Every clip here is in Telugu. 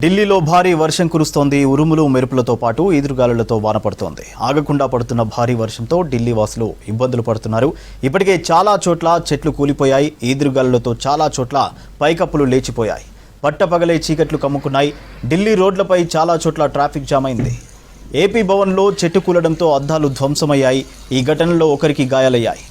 ఢిల్లీలో భారీ వర్షం కురుస్తోంది. ఉరుములు మెరుపులతో పాటు ఈదురుగాలులతో వాన పడుతోంది. ఆగకుండా పడుతున్న భారీ వర్షంతో ఢిల్లీ వాసులు ఇబ్బందులు పడుతున్నారు. ఇప్పటికే చాలా చోట్ల చెట్లు కూలిపోయాయి. ఈదురుగాలులతో చాలా చోట్ల పైకప్పులు లేచిపోయాయి. పట్టపగలే చీకట్లు కమ్ముకున్నాయి. ఢిల్లీ రోడ్లపై చాలా చోట్ల ట్రాఫిక్ జామ్ అయింది. ఏపీ భవన్లో చెట్టు కూలడంతో అద్దాలు ధ్వంసమయ్యాయి. ఈ ఘటనలో ఒకరికి గాయాలయ్యాయి.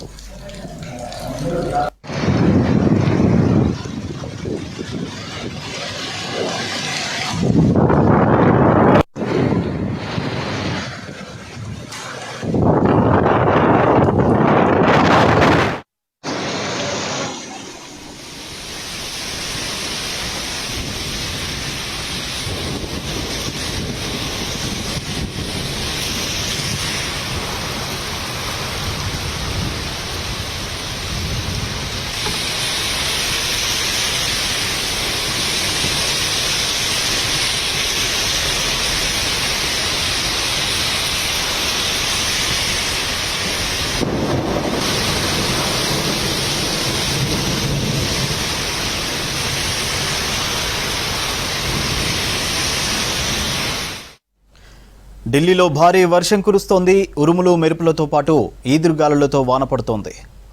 ఢిల్లీలో భారీ వర్షం కురుస్తోంది. ఉరుములు మెరుపులతో పాటు ఈదురుగాలులతో వాన పడుతోంది.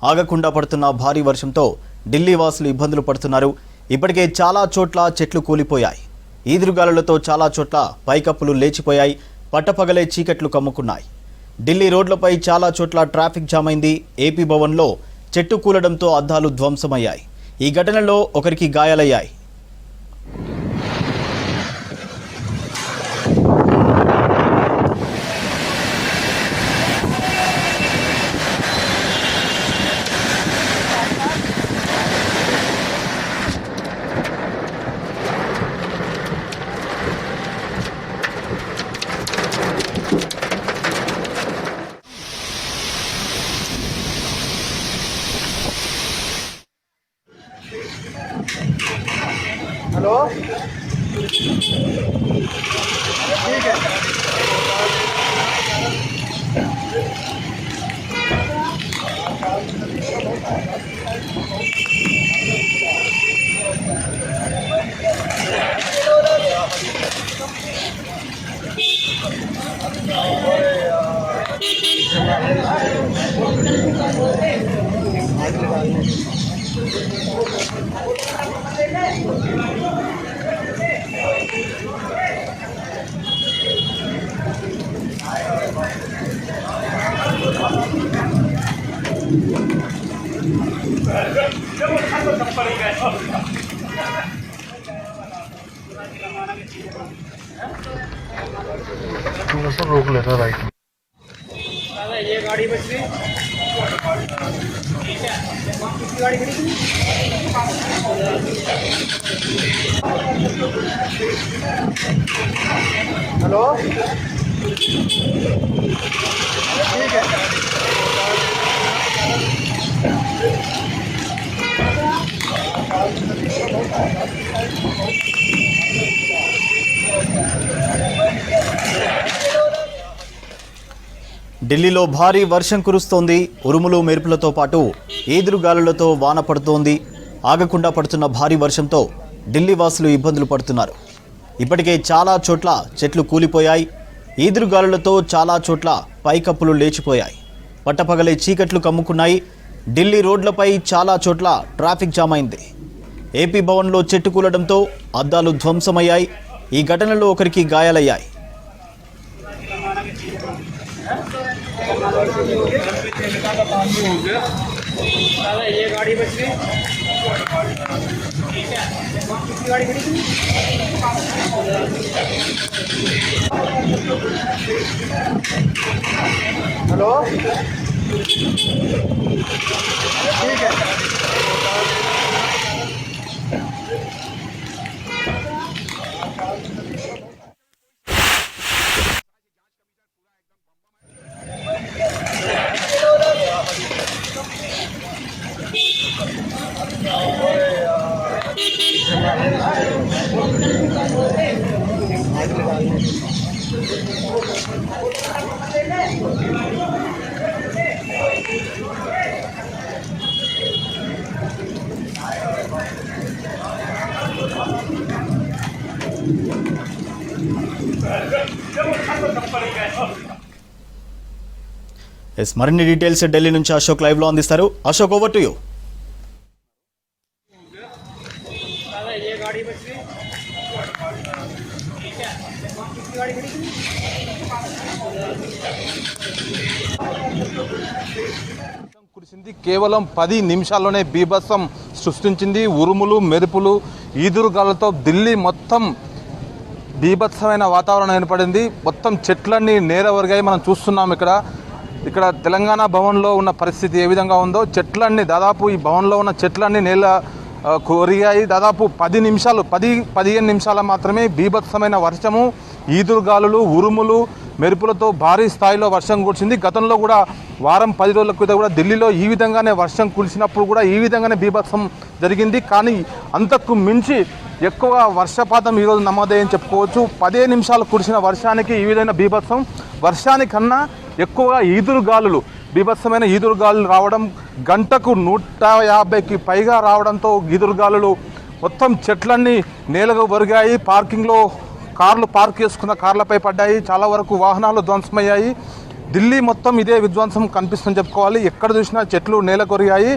ఆగకుండా పడుతున్న భారీ వర్షంతో ఢిల్లీ వాసులు ఇబ్బందులు పడుతున్నారు. ఇప్పటికే చాలా చోట్ల చెట్లు కూలిపోయాయి. ఈదురుగాలులతో చాలా చోట్ల పైకప్పులు లేచిపోయాయి. పట్టపగలే చీకట్లు కమ్ముకున్నాయి. ఢిల్లీ రోడ్లపై చాలా చోట్ల ట్రాఫిక్ జామ్ అయింది. ఏపీ భవన్లో చెట్టు కూలడంతో అద్దాలు ధ్వంసమయ్యాయి. ఈ ఘటనలో ఒకరికి గాయాలయ్యాయి. हेलो ठीक है। थोड़ा सा रोक लेना राइट में। ये गाड़ी बच गई। गाड़ी खड़ी थी। हेलो ठीक है। ఢిల్లీలో భారీ వర్షం కురుస్తోంది. ఉరుములు మెరుపులతో పాటు ఈదురుగాలులతో వాన పడుతోంది. ఆగకుండా పడుతున్న భారీ వర్షంతో ఢిల్లీ వాసులు ఇబ్బందులు పడుతున్నారు. ఇప్పటికే చాలా చోట్ల చెట్లు కూలిపోయాయి. ఈదురుగాలులతో చాలా చోట్ల పైకప్పులు లేచిపోయాయి. పట్టపగలే చీకట్లు కమ్ముకున్నాయి. ఢిల్లీ రోడ్లపై చాలా చోట్ల ట్రాఫిక్ జామ్ అయింది. ఏపీ భవన్లో చెట్టు కూలడంతో అద్దాలు ధ్వంసమయ్యాయి. ఈ ఘటనలో ఒకరికి గాయాలయ్యాయి. ये गाड़ी बच गई। गाड़ी खड़ी थी। हेलो ठीक है। మరిన్ని డీటెయిల్స్ ఢిల్లీ నుంచి అశోక్ లైవ్ లో అందిస్తారు. Ashok, over to you. दादा ये गाड़ी बच गई ठीक है किसकी गाड़ी खड़ी थी కురిసింది. కేవలం 10 నిమిషాల్లోనే బీభత్సం సృష్టించింది. ఉరుములు, మెరుపులు, ఈదురుగాలతో ఢిల్లీ మొత్తం బీభత్సమైన వాతావరణం ఏర్పడింది. మొత్తం చెట్లన్నీ నేల ఒరిగాయి. మనం చూస్తున్నాం ఇక్కడ తెలంగాణ భవన్లో ఉన్న పరిస్థితి ఏ విధంగా ఉందో. చెట్లన్నీ దాదాపు ఈ భవన్లో ఉన్న చెట్లన్నీ నేల కొరిగాయి. దాదాపు 10-15 నిమిషాల మాత్రమే బీభత్సమైన వర్షము, ఈదురుగాలులు, ఉరుములు, మెరుపులతో భారీ స్థాయిలో వర్షం కురిసింది. గతంలో కూడా వారం 10 రోజుల క్రితం కూడా ఢిల్లీలో ఈ విధంగానే వర్షం కురిసినప్పుడు కూడా ఈ విధంగానే బీభత్సం జరిగింది. కానీ అంతకు మించి ఎక్కువ వర్షపాతం ఈరోజు నమోదయ్యని చెప్పుకోవచ్చు. 15 నిమిషాలు కురిసిన వర్షానికి ఈ విధమైన బీభత్సం, వర్షానికన్నా ఎక్కువగా ఈదురుగాలులు, బీభత్సమైన ఈదురుగాలులు రావడం, గంటకు 150కి పైగా రావడంతో ఈదురుగాలులు మొత్తం చెట్లన్నీ నేలకు ఒరిగాయి. పార్కింగ్లో కార్లు పార్క్ చేసుకున్న కార్లపై పడ్డాయి. చాలా వరకు వాహనాలు ధ్వంసమయ్యాయి. ఢిల్లీ మొత్తం ఇదే విధ్వంసం కనిపిస్తుందని చెప్పుకోవాలి. ఎక్కడ చూసినా చెట్లు నేలకు ఒరిగాయి.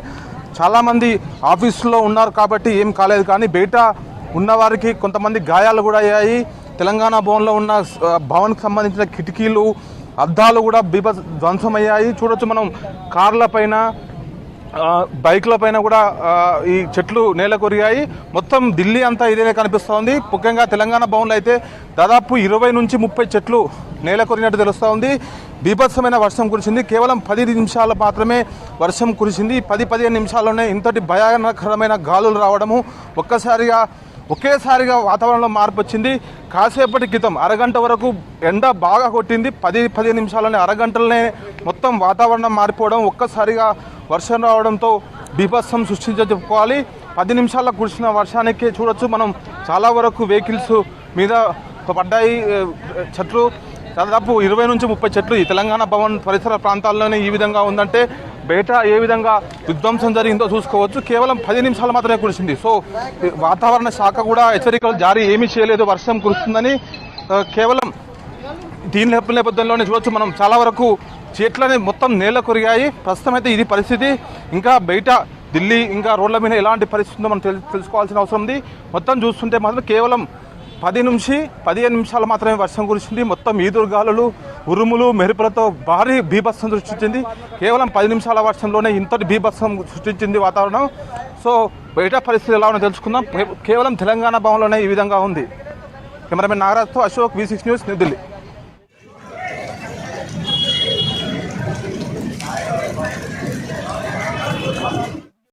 చాలామంది ఆఫీసులో ఉన్నారు కాబట్టి ఏం కాలేదు, కానీ బయట ఉన్నవారికి కొంతమంది గాయాలు కూడా అయ్యాయి. తెలంగాణ భవన్లో ఉన్న భవన్కి సంబంధించిన కిటికీలు, అద్దాలు కూడా ధ్వంసమయ్యాయి. చూడొచ్చు మనం కార్ల పైన, బైక్ల పైన కూడా ఈ చెట్లు నేల కొరిగాయి. మొత్తం ఢిల్లీ అంతా ఇదే కనిపిస్తోంది. ముఖ్యంగా తెలంగాణ భవన్లో అయితే దాదాపు 20 నుంచి 30 చెట్లు నేల కొరిగినట్టు తెలుస్తోంది. బీభత్సమైన వర్షం కురిసింది. కేవలం 10 నిమిషాలు మాత్రమే వర్షం కురిసింది. 10-15 నిమిషాల్లోనే ఇంతటి భయానకరమైన గాలులు రావడము, ఒకేసారిగా వాతావరణంలో మార్పు వచ్చింది. కాసేపటి క్రితం అరగంట వరకు ఎండ బాగా కొట్టింది. 10-15 నిమిషాల్లోనే, అరగంటలనే మొత్తం వాతావరణం మారిపోవడం, ఒక్కసారిగా వర్షం రావడంతో బీభత్సం సృష్టించని చెప్పుకోవాలి. 10 నిమిషాల్లో కురిసిన వర్షానికి చూడొచ్చు మనం చాలా వరకు వెహికల్స్ మీద పడ్డాయి చెట్లు. దాదాపు 20 నుంచి 30 చెట్లు ఈ తెలంగాణ భవన్ పరిసర ప్రాంతాల్లోనే ఈ విధంగా ఉందంటే బయట ఏ విధంగా విధ్వంసం జరిగిందో చూసుకోవచ్చు. కేవలం 10 నిమిషాలు మాత్రమే కురిసింది. సో వాతావరణ శాఖ కూడా హెచ్చరికలు జారీ ఏమీ చేయలేదు వర్షం కురుస్తుందని. కేవలం దీని నేపథ్యంలోనే చూడొచ్చు మనం చాలా వరకు చెట్లని మొత్తం నేల కొరిగాయి. ప్రస్తుతం అయితే ఇది పరిస్థితి. ఇంకా బయట ఢిల్లీ ఇంకా రోడ్ల మీద ఎలాంటి పరిస్థితి ఉందో మనం తెలుసుకోవాల్సిన అవసరం ఉంది. మొత్తం చూస్తుంటే మాత్రం కేవలం 10 నుంచి 15 నిమిషాలు మాత్రమే వర్షం కురిసింది. మొత్తం ఈదురుగాలులు, ఉరుములు, మెరుపులతో భారీ బీభత్సం సృష్టించింది. కేవలం 10 నిమిషాల వర్షంలోనే ఇంతటి బీభత్సం సృష్టించింది వాతావరణం. సో బయట పరిస్థితి ఎలా ఉందో తెలుసుకుందాం. కేవలం తెలంగాణ భవన్లోనే ఈ విధంగా ఉంది. కెమెరామెన్ నాగరాజ్తో అశోక్, V6 న్యూస్, న్యూ ఢిల్లీ.